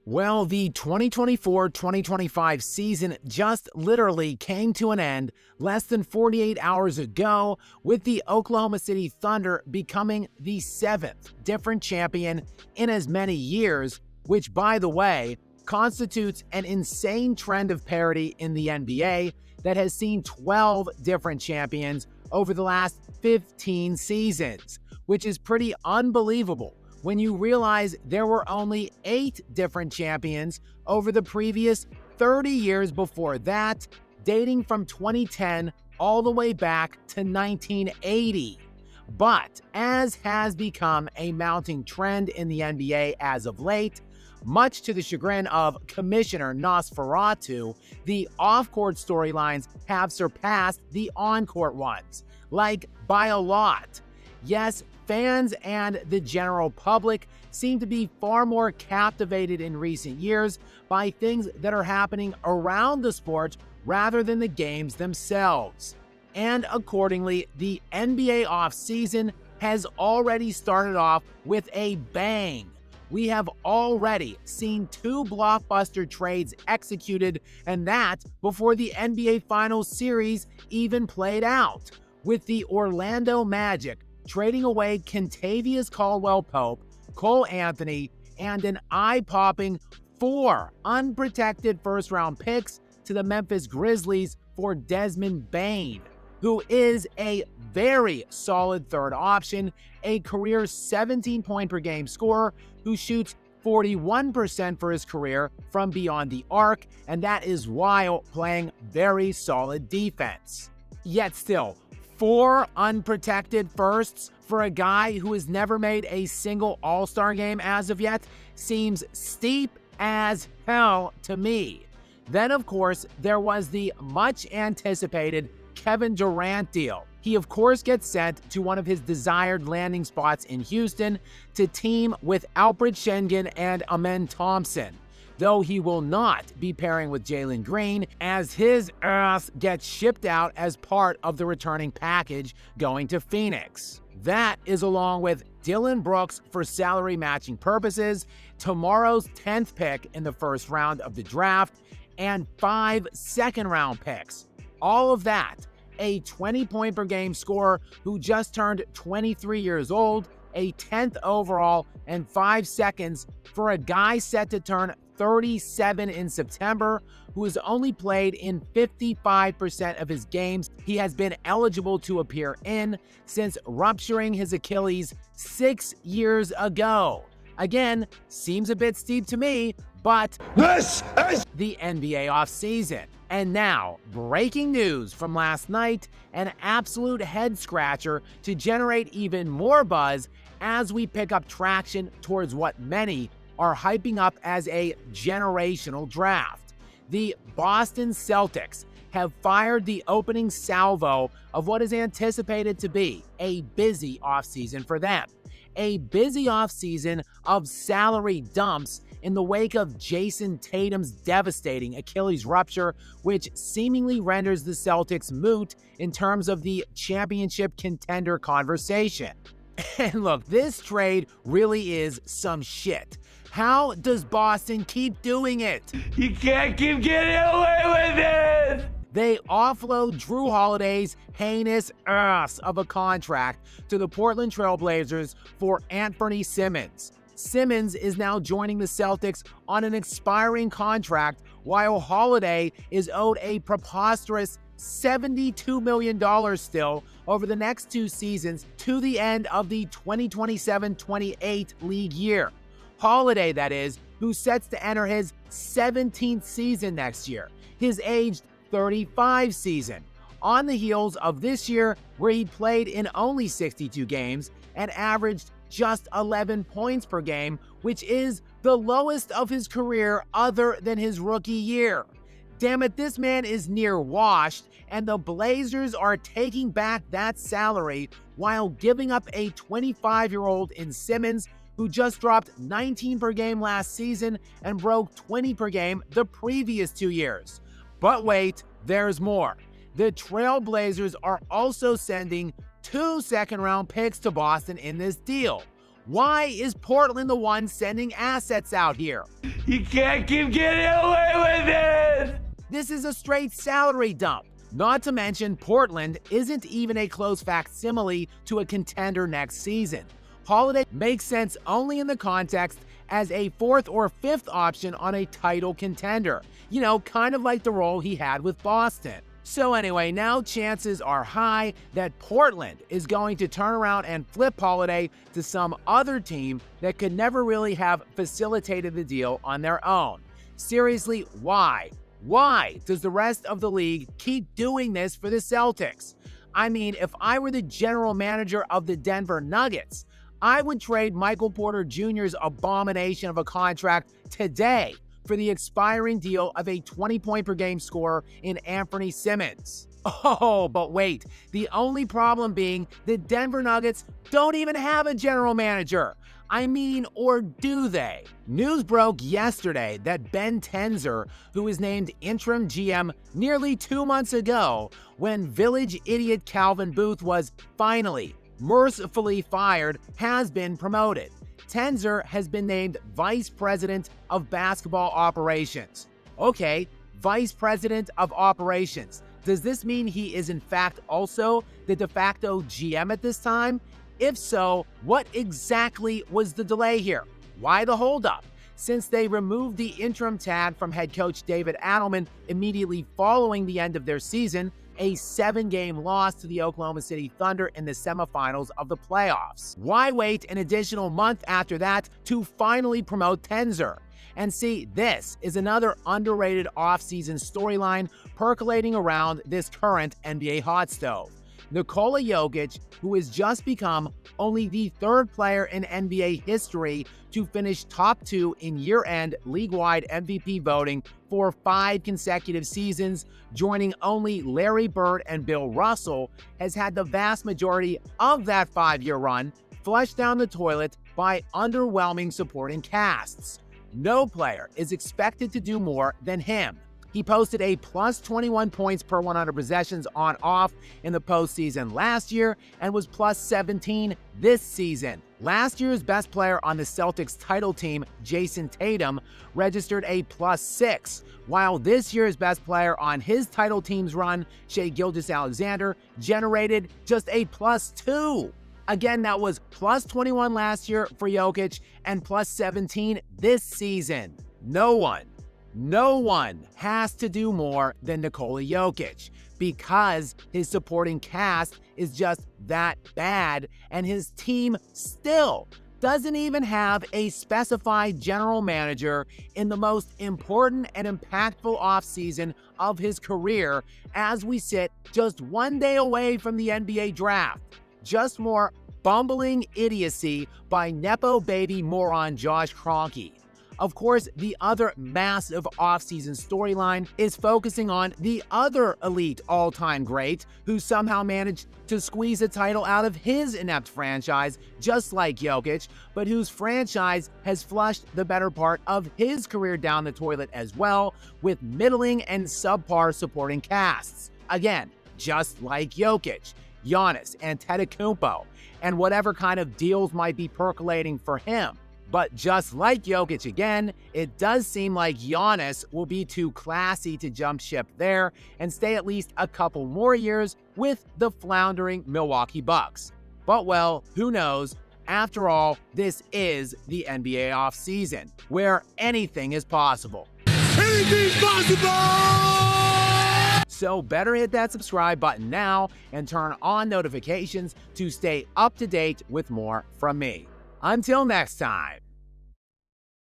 Well, the 2024-2025 season just literally came to an end less than 48 hours ago, with the Oklahoma City Thunder becoming the 7th different champion in as many years, which, by the way, constitutes an insane trend of parity in the NBA that has seen 12 different champions over the last 15 seasons, which is pretty unbelievable when you realize there were only 8 different champions over the previous 30 years before that, dating from 2010 all the way back to 1980. But as has become a mounting trend in the NBA as of late, much to the chagrin of Commissioner Nosferatu, the off-court storylines have surpassed the on-court ones, like by a lot. Yes, fans and the general public seem to be far more captivated in recent years by things that are happening around the sport rather than the games themselves. And accordingly, the NBA offseason has already started off with a bang. We have already seen 2 blockbuster trades executed, and that before the NBA Finals series even played out, with the Orlando Magic trading away Kentavious Caldwell-Pope, Cole Anthony, and an eye-popping 4 unprotected first-round picks to the Memphis Grizzlies for Desmond Bane, who is a very solid third option, a career 17-point-per-game scorer who shoots 41% for his career from beyond the arc, and that is while playing very solid defense. Yet still, 4 unprotected firsts for a guy who has never made a single All-Star game as of yet seems steep as hell to me. Then, of course, there was the much-anticipated Kevin Durant deal. He, of course, gets sent to one of his desired landing spots in Houston to team with Alfred Schengen and Amen Thompson, though he will not be pairing with Jalen Green, as his ass gets shipped out as part of the returning package going to Phoenix. That is along with Dillon Brooks for salary matching purposes, tomorrow's 10th pick in the first round of the draft, and 5 second-round picks. All of that, a 20-point-per-game scorer who just turned 23 years old, a 10th overall, and 5 seconds for a guy set to turn 37 in September, who has only played in 55% of his games he has been eligible to appear in since rupturing his Achilles 6 years ago. Again, seems a bit steep to me, but this is the NBA offseason. And now, breaking news from last night, an absolute head-scratcher to generate even more buzz as we pick up traction towards what many are hyping up as a generational draft. The Boston Celtics have fired the opening salvo of what is anticipated to be a busy offseason for them. A busy offseason of salary dumps in the wake of Jason Tatum's devastating Achilles rupture, which seemingly renders the Celtics moot in terms of the championship contender conversation. And look, this trade really is some shit. How does Boston keep doing it? You can't keep getting away with it! They offload Drew Holiday's heinous ass of a contract to the Portland Trail Blazers for Anthony Simmons. Simmons is now joining the Celtics on an expiring contract, while Holiday is owed a preposterous $72 million still over the next 2 seasons to the end of the 2027-28 league year. Holiday, that is, who sets to enter his 17th season next year, his aged 35 season, on the heels of this year where he played in only 62 games and averaged just 11 points per game, which is the lowest of his career other than his rookie year. Damn it, this man is near washed, and the Blazers are taking back that salary while giving up a 25-year-old in Simmons, who just dropped 19 per game last season and broke 20 per game the previous 2 years. But wait, there's more. The Trail Blazers are also sending 2 second-round picks to Boston in this deal, Why is Portland the one sending assets out here? You can't keep getting away with it! This is a straight salary dump. Not to mention, Portland isn't even a close facsimile to a contender next season. Holiday makes sense only in the context as a fourth or fifth option on a title contender. You know, kind of like the role he had with Boston. So anyway, now chances are high that Portland is going to turn around and flip Holiday to some other team that could never really have facilitated the deal on their own. Seriously, why? Why does the rest of the league keep doing this for the Celtics? I mean, if I were the general manager of the Denver Nuggets, I would trade Michael Porter Jr.'s abomination of a contract today for the expiring deal of a 20-point-per-game scorer in Anthony Simmons. Oh, but wait, the only problem being the Denver Nuggets don't even have a general manager. I mean, or do they? News broke yesterday that Ben Tenzer, who was named interim GM nearly 2 months ago when village idiot Calvin Booth was finally, mercifully fired, has been promoted. Tenzer has been named Vice President of Basketball Operations. Okay, Vice President of Operations. Does this mean he is in fact also the de facto GM at this time? If so, what exactly was the delay here? Why the holdup? Since they removed the interim tag from head coach David Adelman immediately following the end of their season, a 7-game loss to the Oklahoma City Thunder in the semifinals of the playoffs. Why wait an additional month after that to finally promote Tenzer? And see, this is another underrated offseason storyline percolating around this current NBA hot stove. Nikola Jokic, who has just become only the third player in NBA history to finish top 2 in year-end league-wide MVP voting for 5 consecutive seasons, joining only Larry Bird and Bill Russell, has had the vast majority of that 5-year run flushed down the toilet by underwhelming supporting casts. No player is expected to do more than him. He posted a plus 21 points per 100 possessions on-off in the postseason last year and was plus 17 this season. Last year's best player on the Celtics title team, Jason Tatum, registered a plus 6, while this year's best player on his title team's run, Shai Gilgeous-Alexander, generated just a plus 2. Again, that was plus 21 last year for Jokic and plus 17 this season. No one has to do more than Nikola Jokic because his supporting cast is just that bad, and his team still doesn't even have a specified general manager in the most important and impactful offseason of his career as we sit just 1 day away from the NBA draft. Just more bumbling idiocy by Nepo baby moron Josh Kroenke. Of course, the other massive offseason storyline is focusing on the other elite all-time great who somehow managed to squeeze a title out of his inept franchise, just like Jokic, but whose franchise has flushed the better part of his career down the toilet as well, with middling and subpar supporting casts. Again, just like Jokic, Giannis, Antetokounmpo, and whatever kind of deals might be percolating for him. But just like Jokic again, it does seem like Giannis will be too classy to jump ship there and stay at least a couple more years with the floundering Milwaukee Bucks. But well, who knows? After all, this is the NBA offseason, where anything is possible. Anything's possible! So better hit that subscribe button now and turn on notifications to stay up to date with more from me. Until next time.